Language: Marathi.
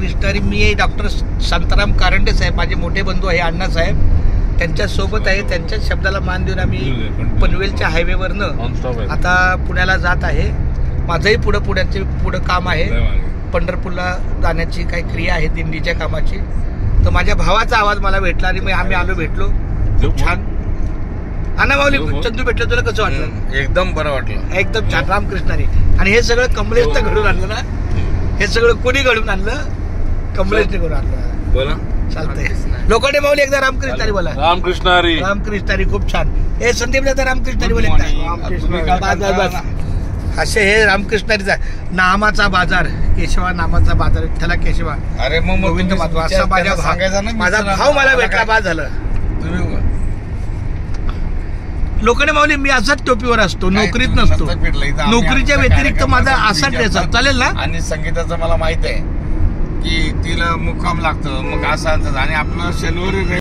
कृष्णारी. मी डॉक्टर शांताराम कारंडे साहेब, माझे मोठे बंधू आहे अण्णासाहेब, त्यांच्यासोबत आहे. त्यांच्याच शब्दाला मान देऊन आम्ही पनवेलच्या हायवेवरनं आता पुण्याला जात आहे. माझंही पुढं काम आहे. पंढरपूरला जाण्याची काही क्रिया आहे दिंडीच्या कामाची. तर माझ्या भावाचा आवाज मला भेटला आणि आम्ही आलो, भेटलो. खूप छान. अण्णा माऊली, चंदू भेटलं, तुला कसं वाटलं? एकदम बरं वाटलं, एकदम छान. रामकृष्णारी. आणि हे सगळं कमलेशनं घडून आणलं ना? हे सगळं कोणी घडून आणलं? कमलेशने घडून आणलं. बोला, चालतंय. लोखंडे माऊली एकदा रामकृष्णारी बोला. रामकृष्णारी. रामकृष्णारी. खूप छान. हे संदीप दादा रामकृष्णारी बोल एकदा. असे हे रामकृष्णारीचा नामाचा बाजार, केशवा नामाचा बाजार, विठ्ठला केशवा. अरे मग गोविंद माधव असा माझा भाव मला भेटला, बाद झालं. लोखंडे माऊली, मी असाच टोपीवर असतो, नोकरीत नसतो. नोकरीच्या व्यतिरिक्त माझा असा ड्रेस चालेल ना? आणि संगीताचं मला माहित आहे की तिला मुक्काम लागतं, मग असं आणि आपलं शनिवारी